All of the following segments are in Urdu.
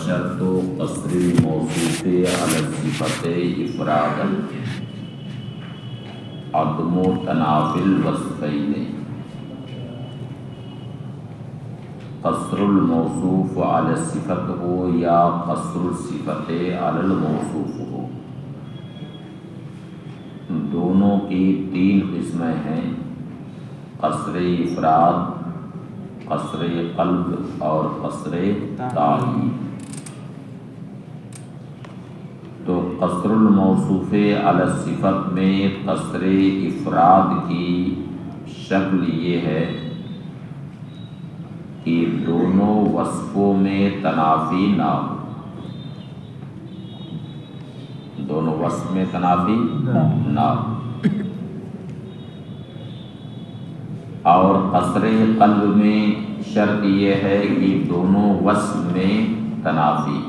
والشرط قصر الموصوف على الصفت افرادا عدم تنافی الوصفین. قصر الموصوف علی الصفت ہو یا قصر الصفت علی الموصوف ہو، دونوں کی تین قسمیں ہیں: قصر افراد، قصر قلب اور قصر تعیین. تو قصر الموصوف علی الصفت میں قصر افراد کی شکل یہ ہے کہ دونوں وصفوں میں تنافی نہ ہو، دونوں وصف میں تنافی نہ ہو. اور قصر قلب میں شرط یہ ہے کہ دونوں وصف میں تنافی،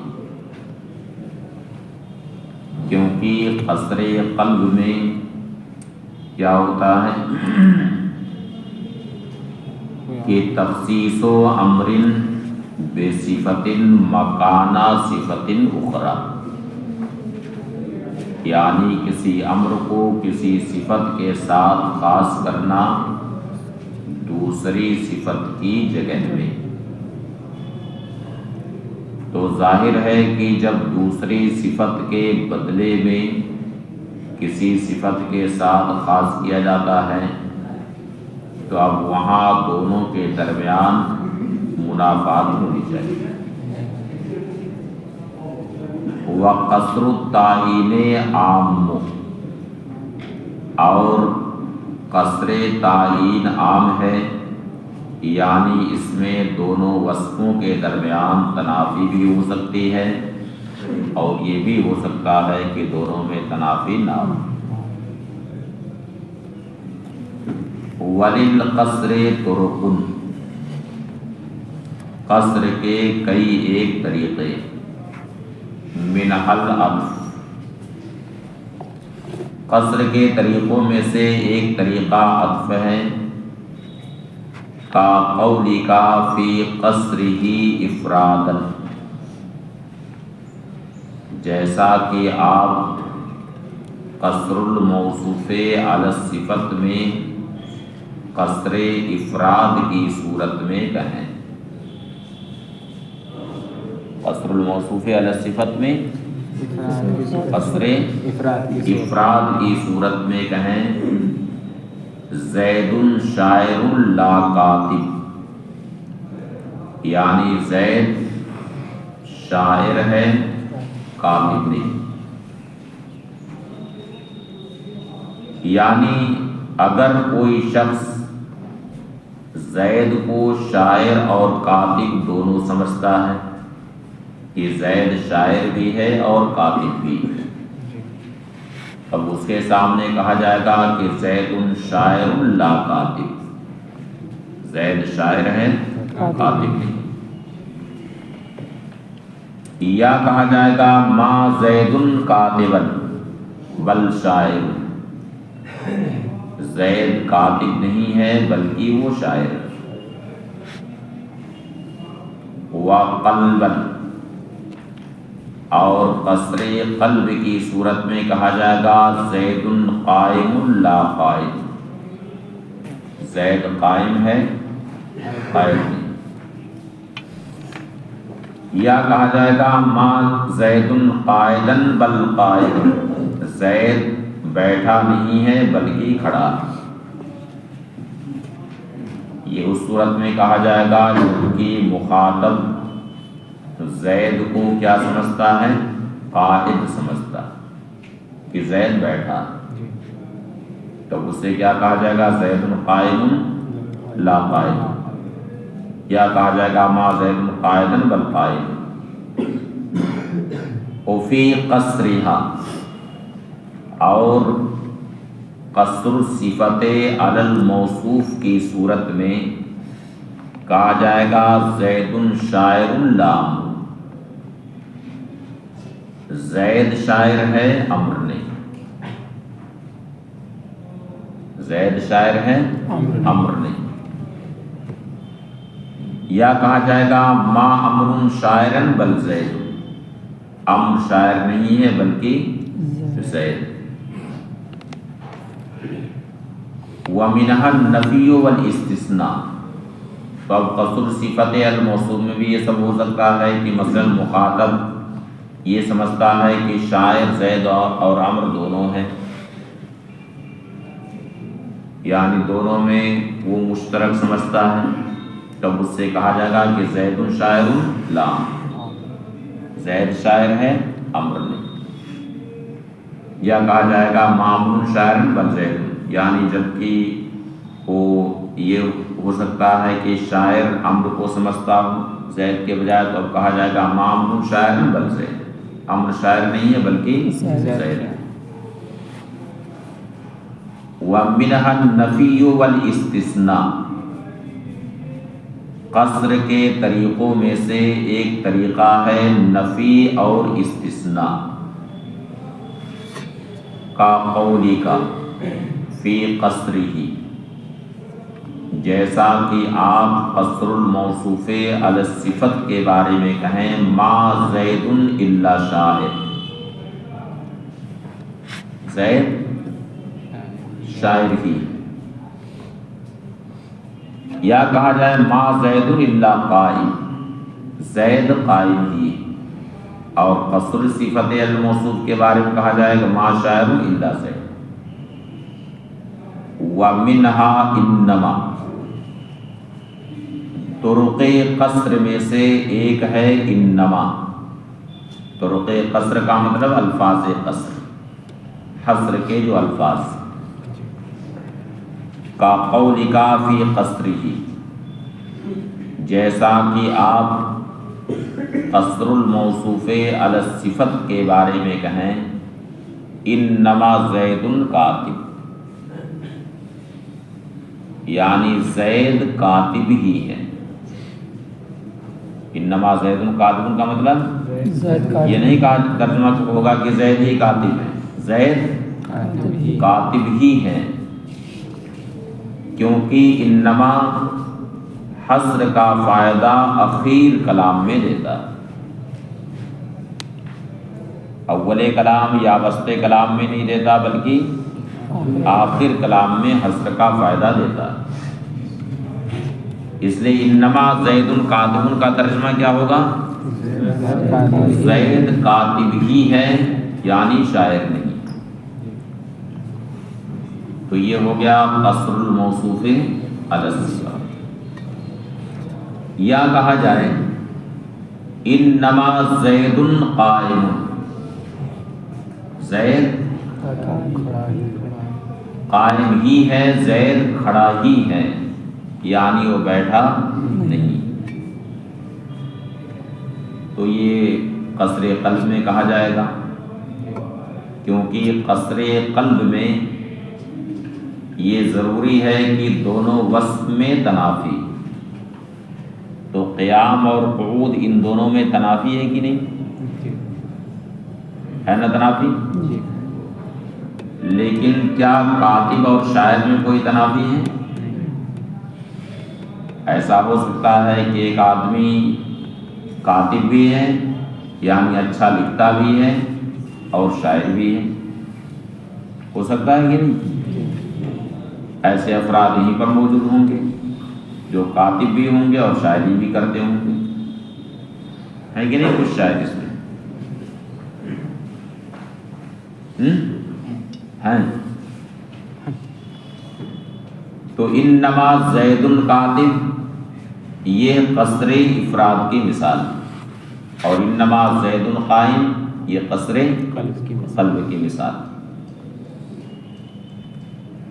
کیونکہ قصر قلب میں کیا ہوتا ہے کہ تخصیص و امر بصفت مکان صفت اخرى، یعنی کسی امر کو کسی صفت کے ساتھ خاص کرنا دوسری صفت کی جگہ میں. تو ظاہر ہے کہ جب دوسری صفت کے بدلے میں کسی صفت کے ساتھ خاص کیا جاتا ہے تو اب وہاں دونوں کے درمیان منافات ہونی چاہیے. وقصر التعیین عام، اور قصر تعیین عام ہے، یعنی اس میں دونوں وصفوں کے درمیان تنافی بھی ہو سکتی ہے اور یہ بھی ہو سکتا ہے کہ دونوں میں تنافی نہ ہو. وَلِلْقَصْرِ طُرُقٌ، قصر کے کئی ایک طریقے. مِنْهَا الْعَطْفُ، قصر کے طریقوں میں سے ایک طریقہ عطف ہے. کا قولک فی قصرہ افرادا، جیسا کہ آپ قصر الموصوف علی الصفت میں قصر افراد کی صورت میں کہیں. قصر الموصوف علی الصفت میں قصر افراد کی صورت میں کہیں زید شاعر لا کاتب، یعنی زید شاعر ہے کاتب نہیں. یعنی اگر کوئی شخص زید کو شاعر اور کاتب دونوں سمجھتا ہے کہ زید شاعر بھی ہے اور کاتب بھی ہے، اب اس کے سامنے کہا جائے گا کہ زید شاعر لا کاتب، زید شاعر ہے کاتب نہیں. یا کہا جائے گا ما زید کاتبا بل شاعر، زید کاتب نہیں ہے بلکہ وہ شاعر ہے. وقلبا، اور قصر قلب کی صورت میں کہا جائے گا زید قائم لا قائم، زید قائم ہے قائم نہیں. یا کہا جائے گا ما زید قائدا بل قائم، زید بیٹھا نہیں ہے بلکہ کھڑا ہے. یہ اس صورت میں کہا جائے گا کہ مخاطب زید کو کیا سمجھتا ہے؟ قائد سمجھتا کہ زید بیٹھا، تو اس سے کیا کہا جائے گا زید قائم لا قائم. یا کہا جائے گا ما زید قائدا بل قائم. وفی قصرہا، اور قصر صفت علی الموصوف کی صورت میں کہا جائے گا زید شاعر لا امر، زید شاعر ہے امر نہیں، زید شاعر ہے امر نہیں. یا کہا جائے گا ما امر شاعرن بل زید، عمرو شاعر نہیں ہے بلکہ زید۔ وَمِنْهَا النَّفِيُّ وَالْإِسْتِثْنَاء، تو اب قصر صفت الموصوف میں بھی یہ سب ہو سکتا ہے کہ مثلا مخاطب یہ سمجھتا ہے کہ شاعر زید اور عمرو دونوں ہیں، یعنی دونوں میں وہ مشترک سمجھتا ہے، تب اس سے کہا جائے گا کہ زید شاعر لا، زید شاعر ہے عمرو نہیں۔ یا کہا جائے گا معمول شاعر بل زید، یعنی جبکہ وہ یہ ہو سکتا ہے کہ شاعر عمرو کو سمجھتا ہو زید کے بجائے، تو اب کہا جائے گا معمول شاعر بل زید، عمرو شاعر نہیں ہے بلکہ زید ہے۔ وَمِنْهَا النَّفِيُّ وَالْإِسْتِثْنَاء، قصر کے طریقوں میں سے ایک طریقہ ہے نفی اور استثناء کا قولی کا فی قصرہ، جیسا کہ آپ قصر الموصوف علی الصفت کے بارے میں کہیں ما زید الا شاعر، زید شاعر ہی، یا کہا جائے ما زید الا قائم، زید قائم ہی، اور قصر صفت الموصوف کے بارے میں کہا جائے گا ما شاعر الا زید۔ وَمِنْهَا انما، طرق قصر میں سے ایک ہے انما، طرق قصر کا مطلب الفاظ قصر، حصر کے جو الفاظ، کا قول کا فی قصرہ، جیسا کہ آپ قصر الموصوف علی الصفت کے بارے میں کہیں انما زید کاتب، یعنی زید کاتب ہی ہے۔ انما زید کاتب کا مطلب یہ نہیں کہا ترجمہ ہوگا کہ زید ہی کاتب ہے، زید کاتب ہی ہے، کیونکہ انما حصر کا فائدہ اخیر کلام میں دیتا ہے، اول کلام یا وسط کلام میں نہیں دیتا بلکہ آخر کلام میں حصر کا فائدہ دیتا ہے۔ اس لیے انما زید کاتب کا ترجمہ کیا ہوگا؟ زید کاتب ہی ہے، یعنی شاعر نہیں۔ تو یہ ہو گیا قصر الموصوف علی الصفت۔ یا کہا جائے انما زید قائم، زید قائم ہی ہے، زید کھڑا ہی ہے، یعنی وہ بیٹھا نہیں۔ تو یہ قصر قلب میں کہا جائے گا، کیونکہ قصر قلب میں یہ ضروری ہے کہ دونوں وصف میں تنافی، تو قیام اور قعود ان دونوں میں تنافی ہے کہ نہیں؟ ہے نا تنافی؟ لیکن کیا کاتب اور شاعر میں کوئی تنافی ہے؟ ایسا ہو سکتا ہے کہ ایک آدمی کاتب بھی ہے، یعنی اچھا لکھتا بھی ہے اور شاعر بھی ہے، ہو سکتا ہے کہ نہیں؟ ایسے افراد یہیں پر موجود ہوں گے جو کاتب بھی ہوں گے اور شاعری بھی کرتے ہوں گے، ہے کہ نہیں؟ کچھ شاعر اس میں ہیں۔ تو انما زید الکاتب یہ قصر افراد کی مثال، اور انما زید القائم یہ قصر قلب کی مثال۔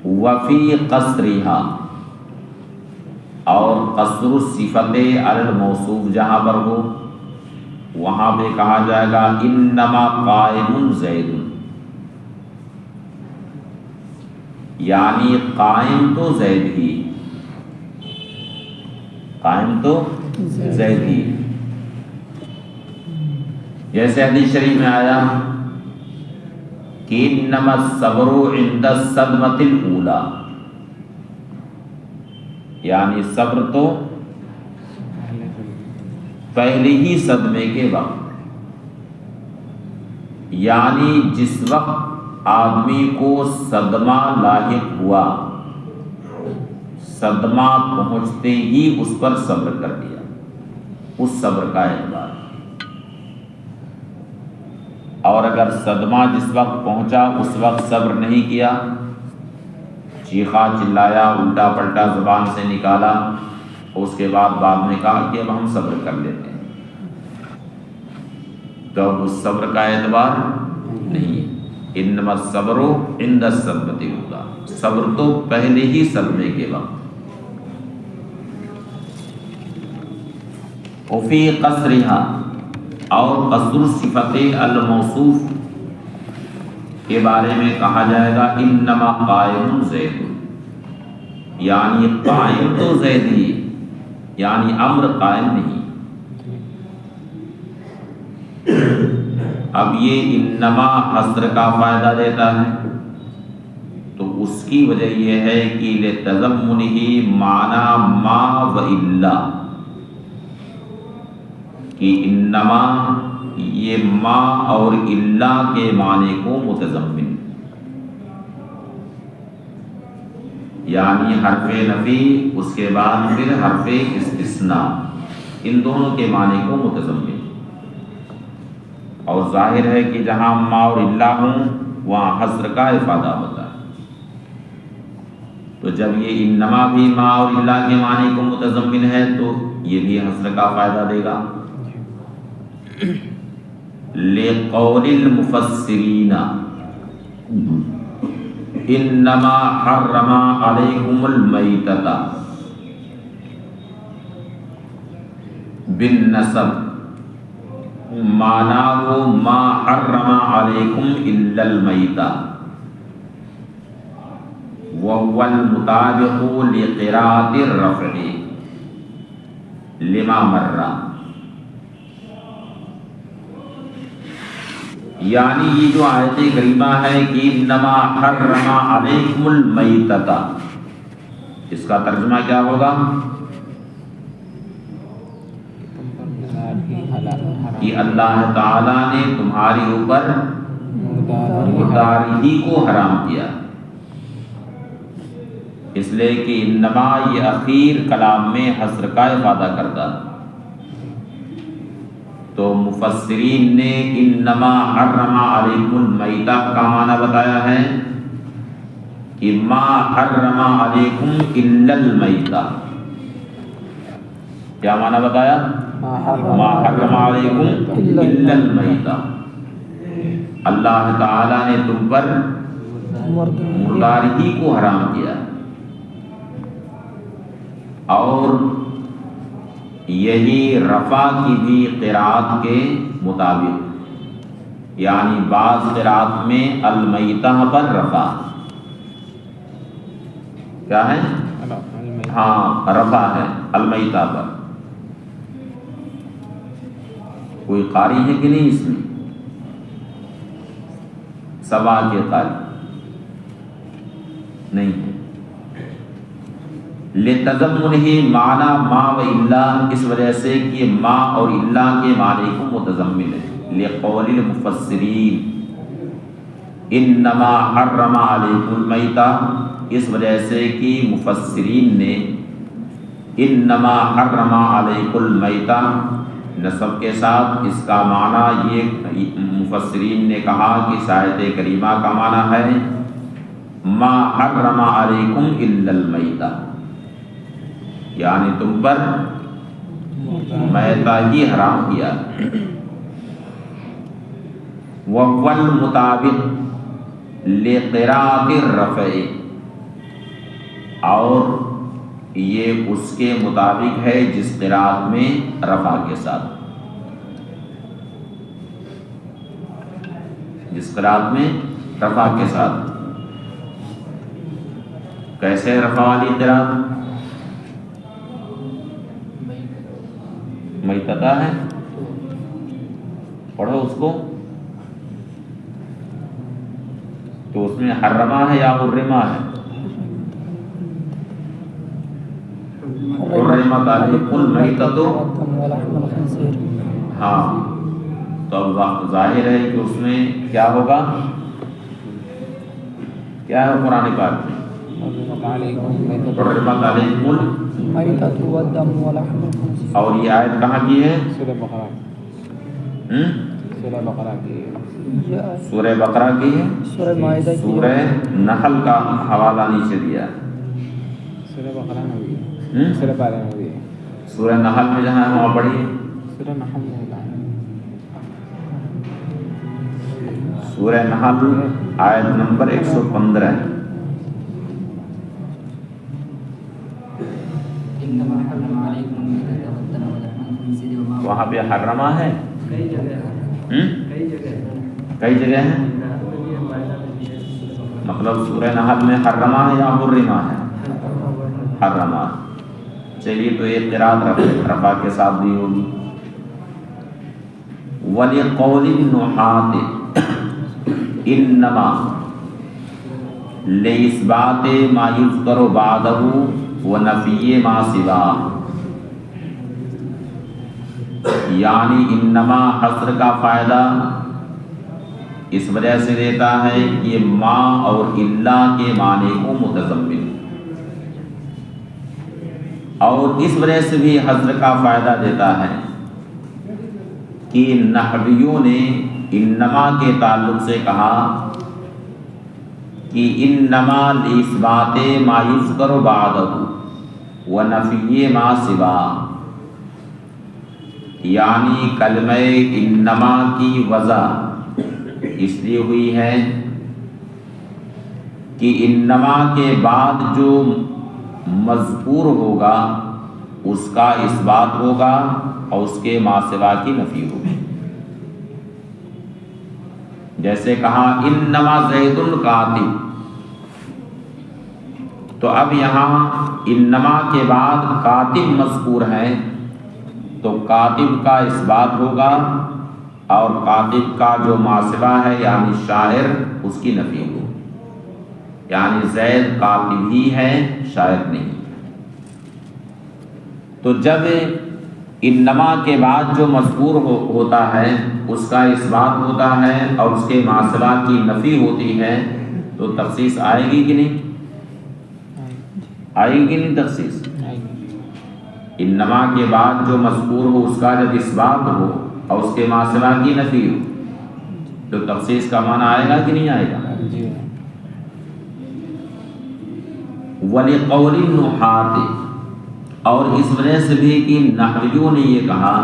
وفی قصرها، اور قصر الصفت علی الموصوف جہاں پر ہو وہاں پہ کہا جائے گا انما قائم زید، یعنی قائم تو زید ہی، قائم تو زید ہی۔ جیسے حدیث شریف میں آیا کہ انما الصبر عند الصدمۃ الاولی، یعنی صبر تو پہلے ہی صدمے کے وقت، یعنی جس وقت آدمی کو صدمہ لاحق ہوا، صدمہ پہنچتے ہی اس پر صبر کر دیا، اس صبر کا اعتبار۔ اور اگر صدمہ جس وقت پہنچا اس وقت صبر نہیں کیا، چیخا چلایا، الٹا پلٹا زبان سے نکالا، اس کے بعد میں کہا کہ اب ہم صبر کر لیتے ہیں، تو اب اس صبر کا اعتبار نہیں ہے۔ انما الصبر عند الصدمۃ الاولی، صبر تو پہلے ہی صدمے کے وقت۔ وفی قصرها، اور قصر صفت الموصوف کے بارے میں کہا جائے گا انما قائم زید، یعنی قائم تو زید ہی، یعنی امر قائم نہیں۔ اب یہ انما حصر کا فائدہ دیتا ہے، تو اس کی وجہ یہ ہے کہ لتضمنہ معنی ما و الا، کہ انما یہ ما اور الا کے معنی کو متضمن، یعنی حرف نفی اس کے بعد پھر حرف استثناء، ان دونوں کے معنی کو متضمن۔ اور ظاہر ہے کہ جہاں ما اور الا ہوں وہاں حصر کا افادہ ہوتا ہے، تو جب یہ انما بھی ما اور الا کے معنی کو متضمن ہے تو یہ بھی حصر کا فائدہ دے گا۔ لقول المفسرین انما حرم علیکم المیتۃ بالنسب، معنی ما حرم علیکم الا المیتۃ، وهو المطابق لقراءۃ الرفع لما مر، یعنی یہ جو آیت کریمہ ہے کہ انما حرم علیکم المیتۃ، اس کا ترجمہ کیا ہوگا کہ اللہ تعالیٰ نے تمہاری اوپر مرداری کو حرام کیا، اس لیے کہ انما یہ اخیر کلام میں حصر کا افادہ کرتا، تو مفسرین نے انما حرم علیکم المیتۃ کا معنی بتایا ہے کہ ما حرم علیکم الا المیتۃ، کیا معنی بتایا؟ ما حرم علیکم الا المیتۃ، اللہ تعالیٰ نے تم پر مرداری کو حرام کیا۔ اور یہی رفع کی بھی قرات کے مطابق، یعنی بعض قرات میں المیتہ پر رفع کیا ہے؟ ہاں رفع ہے المیتہ پر۔ کوئی قاری ہے کہ نہیں اس میں؟ سبا کے قاری نہیں ہے۔ لتضمنہ معنی ما و الا، اس وجہ سے کہ ما اور الا کے معنی کو متضمن ہے۔ لقول المفسرین انما حرم علیکم المیتۃ، اس وجہ سے کہ مفسرین نے انما حرم علیکم المیتۃ نسب کے ساتھ اس کا معنی، یہ مفسرین نے کہا کہ اس آیت کریمہ کا معنی ہے ما حرم علیکم الا المیتۃ، یعنی تم پر میتہ ہی حرام کیا۔ وَهُوَ الْمُطَابِقُ لِقِرَاءَةِ الرَّفْعِ، اور یہ اس کے مطابق ہے جس قرات میں رفع کے ساتھ، جس قرات میں رفع کے ساتھ۔ کیسے رفع والی قرات؟ میتۃ ہے، پڑھو اس کو، تو اس میں حرمہ ہے یا حرمہ ہے؟ حرمت علیکم المیتۃ، ہاں تو اب ظاہر ہے کہ اس میں کیا ہوگا، کیا ہے قرآن پاک میں حرمت علیکم المیتۃ والدم ولحم الخنزیر، اور یہ آیت کہاں کی ہے؟ سورہ بقرہ سورہ بقرہ کی سورہ بقرہ کی ہے، سورہ مائدہ کی، سورہ نحل کا حوالہ نیچے دیا، سورہ بقرہ میں بھی ہے، سورہ بقرہ میں بھی ہے، سورہ نحل میں جہاں ہے وہاں پڑھیے، سورہ نحل میں ہے، سورہ نحل آیت نمبر 115 ہے۔ وہاں پہ حرمہ ہے، کئی جگہ ہے، مطلب سورہ نحل میں حرمہ ہے یا حرمہ ہے؟ حرمہ۔ چلیے تو ایک قرات رفع کے ساتھ بھی ہوگی۔ وَلِقَوْلِ النُّحَاةِ انما لِإِثْبَاتِ مَا يُذْكَرُ بَعْدَهُ وَنَفِيِّ مَا سِوَاهُ، یعنی انما حصر کا فائدہ اس وجہ سے دیتا ہے کہ یہ ما اور الا کے معنی کو متضمن، اور اس وجہ سے بھی حصر کا فائدہ دیتا ہے کہ نحویوں نے انما کے تعلق سے کہا کہ انما لِإِثْبَاتِ مَا يُذْكَرُ بَعْدَهُ وَنَفِيِّ مَا سِوَاهُ، یعنی کلمہ انما کی وضع اس لیے ہوئی ہے کہ انما کے بعد جو مذکور ہوگا اس کا اثبات ہوگا اور اس کے ما سوا کی نفی ہوگی۔ جیسے کہا انما زید کاتب، تو اب یہاں انما کے بعد کاتب مذکور ہے تو کاتب کا اثبات ہوگا اور کاتب کا جو ما سوا ہے یعنی شاعر اس کی نفی ہوگی، یعنی زید کاتب ہی ہے شاعر نہیں۔ تو جب انما کے بعد جو مذکور ہوتا ہے اس کا اثبات ہوتا ہے اور اس کے ما سوا کی نفی ہوتی ہے تو تخصیص آئے گی کہ نہیں؟ آئے گی کہ نہیں تخصیص؟ انما کے بعد جو مذکور ہو اس کا جب اثبات ہو اور اس کے ما سوا کی نفی ہو تو تخصیص کا معنی آئے گا کہ نہیں آئے گا؟ وَلِقَوْلِ النُّحَاةِ، اور اس وجہ سے بھی کہ نحویوں نے یہ کہا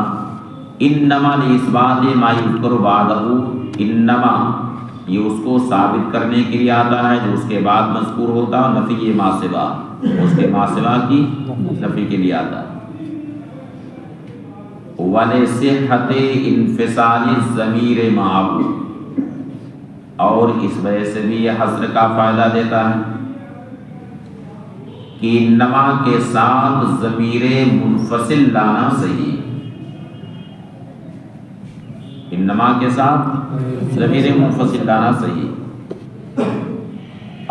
انما لِإِثْبَاتِ مَا يُذْكَرُ بَعْدَهُ، انما یہ اس کو ثابت کرنے کے لیے آتا ہے جو اس کے بعد مذکور ہوتا، نفی ما سوا اس کے ما سوا کی نفی کے لیے آتا ہے۔ وَلِصِحَّةِ انفصال الضمیر مَعَهُ، اور اس وجہ سے بھی یہ حصر کا فائدہ دیتا ہے کہ انما کے ساتھ ضمیر منفصل لانا صحیح، انما کے ساتھ ضمیر منفصل لانا صحیح،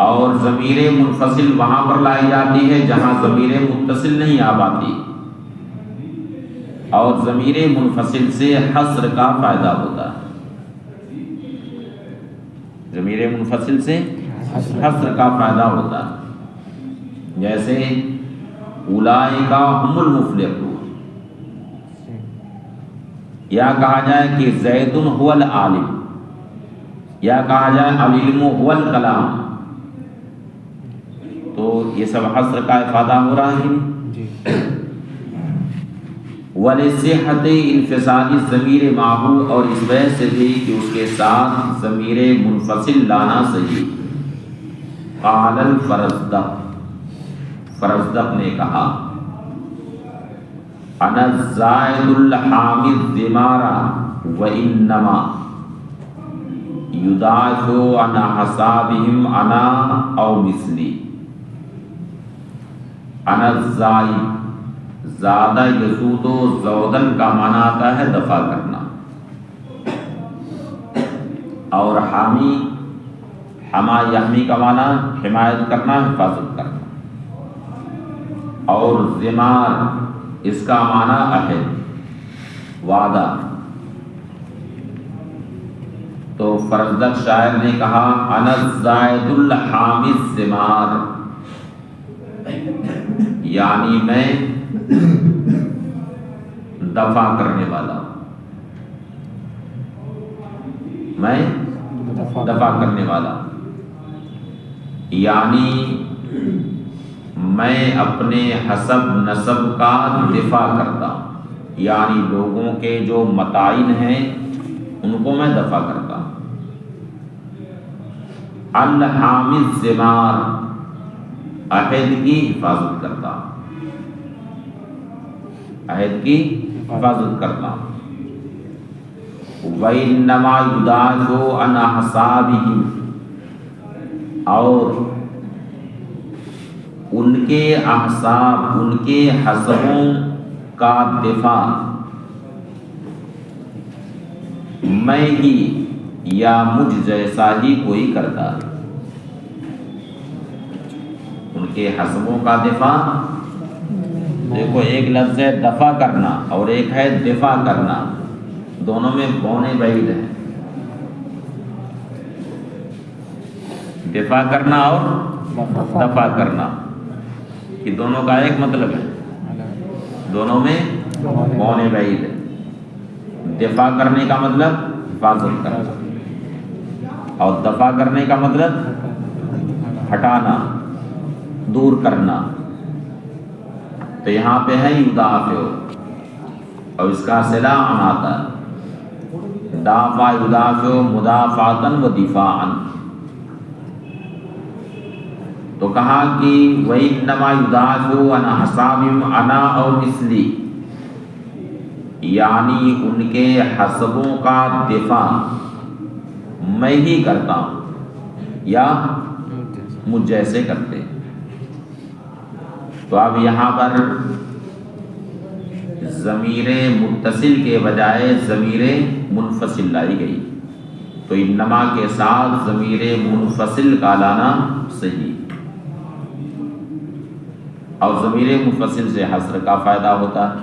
اور ضمیر منفصل وہاں پر لائی جاتی ہے جہاں ضمیر متصل نہیں آ پاتی، اور ضمیر منفصل سے حصر کا فائدہ ہوتا ہے، ضمیر منفصل سے حصر کا فائدہ ہوتا ہے۔ جیسے اولئک هم المفلحون، یا کہا جائے کہ زید هو العالم، یا کہا جائے العلم هو الکلام، تو یہ سب حصر کا افادہ ہو رہا ہے۔ وَلِصِحَّةِ انفصال الضمیر مَعَهُ، اور اس وجہ سے بھی کہ اس کے ساتھ ضمیر منفصل لانا صحیح۔ قال الفرزدق، فرزدق نے کہا انا الزائد الحامد الضمارا وانما یضاعف عن حسابهم انا او مثلی۔ انا الزائد، زادہ یزود و زودن کا معنی آتا ہے دفع کرنا، اور حامی حما یحمی کا معنی حمایت کرنا، حفاظت کرنا، اور ضمار اس کا معنی عہد، وعدہ۔ فرزدق شاعر نے کہا انا الزائد الحامی الزمار، یعنی میں دفع کرنے والا ہوں، میں دفع کرنے والا ہوں، یعنی میں اپنے حسب نسب کا دفاع کرتا ہوں، یعنی لوگوں کے جو متائن ہیں ان کو میں دفع کرتا ہوں۔ الحامی الزمار، عہد کی حفاظت کرتا ہوں، عہد کی حفاظت کرتا ہوں۔ وَإِنَّمَا يُدَافِعُ عَنْ أَحْسَابِهِمْ، اور ان کے احساب، ان کے حسبوں کا دفاع میں ہی یا مجھ جیسا ہی کوئی کرتا ہے۔ ان کے حسبوں کا دفاع، دیکھو ایک لفظ ہے دفع کرنا اور ایک ہے دفاع کرنا، دونوں میں بونے بعید ہیں۔ دفاع کرنا اور دفع کرنا، کہ دونوں کا ایک مطلب ہے، دونوں میں بونے بعید ہے۔ دفاع کرنے کا مطلب حفاظت کرنا اور دفع کرنے کا مطلب ہٹانا، دور کرنا۔ تو یہاں پہ ہے یدافع، اور اس کا صلہ عن آتا ہے، دافع یدافع مدافعتا و دفاعا۔ تو کہا کہ وَإِنَّمَا يُدَافِعُ عَنْ أَحْسَابِهِمْ أَنَا أَوْ مِثْلِي، یعنی ان کے حسبوں کا دفاع میں ہی کرتا ہوں یا مجھ جیسے کرتے۔ تو اب یہاں پر ضمیر متصل کے بجائے ضمیر منفصل لائی گئی، تو انما کے ساتھ ضمیر منفصل کا لانا صحیح، اور ضمیر منفصل سے حصر کا فائدہ ہوتا ہے۔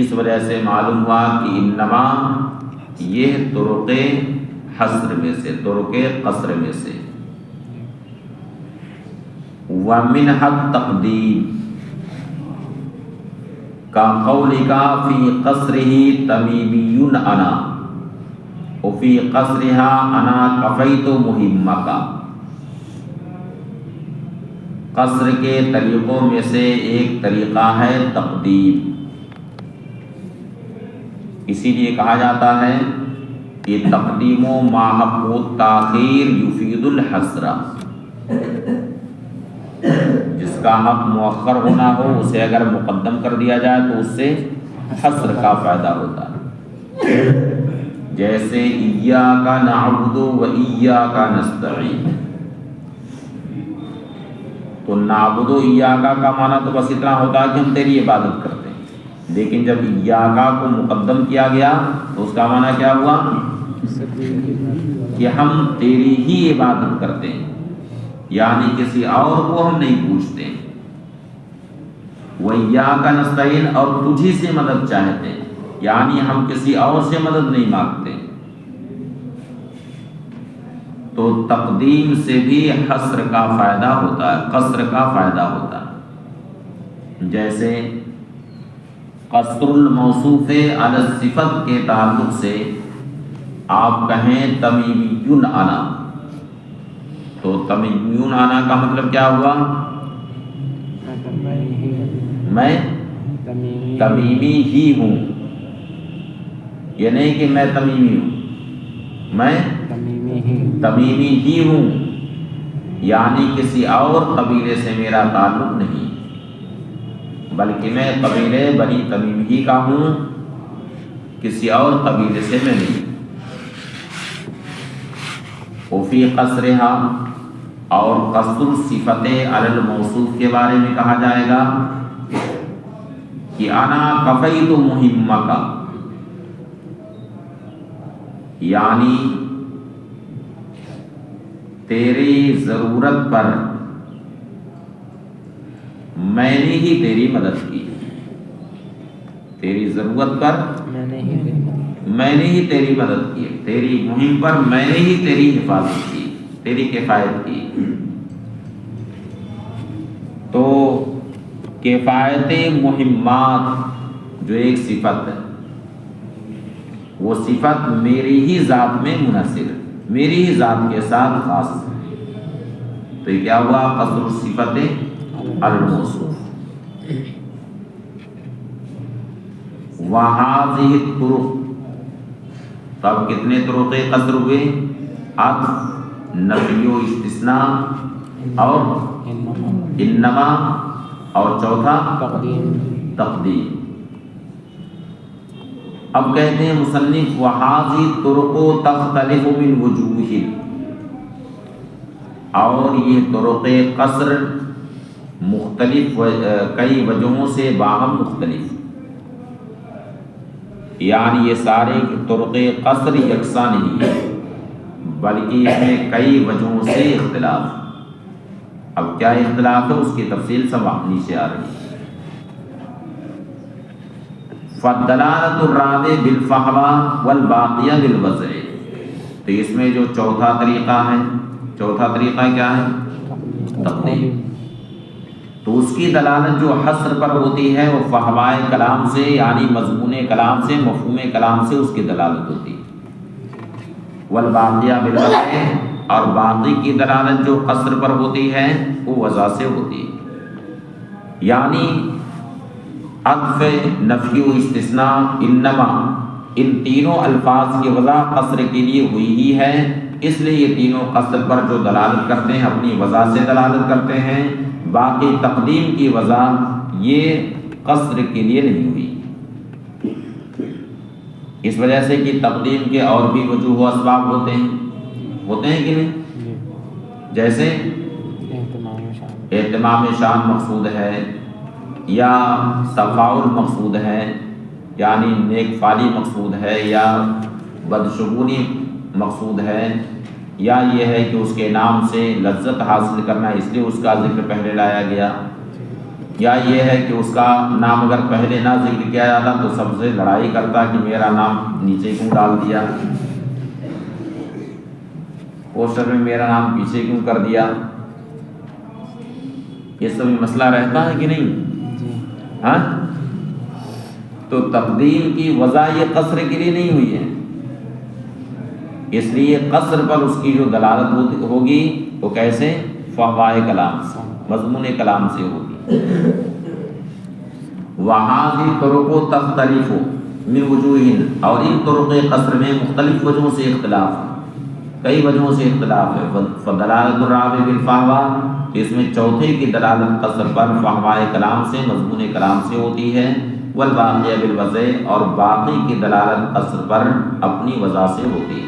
اس وجہ سے معلوم ہوا کہ انما یہ طرق حصر میں سے، طرق قصر میں سے۔ وَمِنْهَا التَّقْدِيمُ كَقَوْلِكَ فِي قَصْرِهِ تَمِيمِيٌّ أَنَا وَفِي قَصْرِهَا أَنَا كَفَيْتُ مُهِمَّكَ۔ قصر کے طریقوں میں سے ایک طریقہ ہے تقدیم، اسی لیے کہا جاتا ہے کہ تقدیم و ماحق تاخیر یفید الحصر، جس کا حق مؤخر ہونا ہو اسے اگر مقدم کر دیا جائے تو اس سے حصر کا فائدہ ہوتا ہے۔ جیسے ایاک نعبد و ایاک نستعین، تو نعبد و ایاک کا معنی تو بس اتنا ہوتا ہے کہ ہم تیری عبادت کرتے ہیں، لیکن جب ایاک کو مقدم کیا گیا تو اس کا معنی کیا ہوا کہ ہم تیری ہی عبادت کرتے ہیں، یعنی کسی اور کو ہم نہیں پوچھتے۔ وَإِيَّاكَ نَسْتَعِينُ، اور تجھی سے مدد چاہتے ہیں، یعنی ہم کسی اور سے مدد نہیں مانگتے۔ تو تقدیم سے بھی حصر کا فائدہ ہوتا ہے، قصر کا فائدہ ہوتا ہے۔ جیسے قصر الموصوف علی الصفت کے تعلق سے آپ کہیں تمیمیٌ انا، تو تمیمیٌ انا کا مطلب کیا ہوا؟ میں تمیمی ہی ہوں، یہ نہیں کہ میں تمیمی ہوں، میں تمیمی ہی ہوں، یعنی کسی اور قبیلے سے میرا تعلق نہیں، بلکہ میں قبیلے بنی تمیم ہی کا ہوں، کسی اور قبیلے سے میں نہیں۔ وفی قصرہا، اور قصر صفت علی الموصوف کے بارے میں کہا جائے گا کہ انا کفیت مہمک، یعنی تیری ضرورت پر میں نے ہی تیری مدد کی، تیری ضرورت پر میں نے ہی تیری مدد کی، تیری مہم پر میں نے ہی تیری حفاظت کی، تیری کفایت کی۔ تو کفایت مہمات جو ایک صفت ہے، وہ صفت میری ہی ذات میں منحصر ہے، میری ہی ذات کے ساتھ خاص ہے۔ تو یہ کیا ہوا؟ قصر الصفت الموصوف۔ وَهَذِهِ الطُّرُقُ، تب کتنے طرق قصر ہوئے؟ عطف، نفی و استثناء اور انما، اور چوتھا تقدیم۔ اب کہتے ہیں مصنف وَهَذِهِ الطُّرُقُ تختلف من وجوہ، اور یہ طرق قصر مختلف کئی وجہوں سے باہم مختلف، یعنی یہ سارے طرق قصر یکساں نہیں ہے، بلکہ اس میں کئی وجہوں سے اختلاف۔ اب کیا اختلاف ہے اس کی تفصیل سب نیچے آ رہی ہے۔ فالدلالۃ الرابع بالفحوى والباقیہ بالوضع، تو اس میں جو چوتھا طریقہ ہے، چوتھا طریقہ کیا ہے؟ تقدیم۔ تو اس کی دلالت جو حصر پر ہوتی ہے وہ فحوائے کلام سے، یعنی مضمون کلام سے، مفہوم کلام سے اس کی دلالت ہوتی ہے۔ والباقیہ بالوضع، اور باقی کی دلالت جو قصر پر ہوتی ہے وہ وضع سے ہوتی ہے، یعنی عطف، نفی و استثناء، انما، ان تینوں الفاظ کی وضع قصر کے لیے ہوئی ہی ہے، اس لیے یہ تینوں قصر پر جو دلالت کرتے ہیں اپنی وضع سے دلالت کرتے ہیں۔ باقی تقدیم کی وضع یہ قصر کے لیے نہیں ہوئی، اس وجہ سے کہ تقدیم کے اور بھی وجوہ و اسباب ہوتے ہیں کہ نہیں؟ جیسے اہتمام شان مقصود ہے، یا تفاعل مقصود ہے، یعنی نیک فعلی مقصود ہے، یا بدشگونی مقصود ہے، یا یہ ہے کہ اس کے نام سے لذت حاصل کرنا، اس لیے اس کا ذکر پہلے لایا گیا، یا یہ ہے کہ اس کا نام اگر پہلے نہ ذکر کیا جاتا تو سب سے لڑائی کرتا کہ میرا نام نیچے کیوں ڈال دیا، پوسٹر میں میرا نام پیچھے کیوں کر دیا، یہ سب مسئلہ رہتا ہے کہ نہیں؟ ہاں، تو تقدیم کی وضع یہ قصر کے لیے نہیں ہوئی ہے، اس لیے قصر پر اس کی جو دلالت ہوگی وہ کیسے؟ فحوائے کلام، مضمون کلام سے ہوگی۔ وَهَذِهِ الطُّرُقُ تَخْتَلِفُ مِنْ وُجُوهٍ، اور ان طرق قصر میں مختلف وجہوں سے اختلاف ہے، کئی وجہوں سے اختلاف ہے۔ فَالدَّلَالَةُ الرَّابِعَةُ بِالْفَحْوَى، اس میں چوتھے کی دلالت قصر پر فحوائے کلام سے، مضمون کلام سے ہوتی ہے۔ والباقیہ بالوضع، اور باقی کی دلالت قصر پر اپنی وضع سے ہوتی ہے۔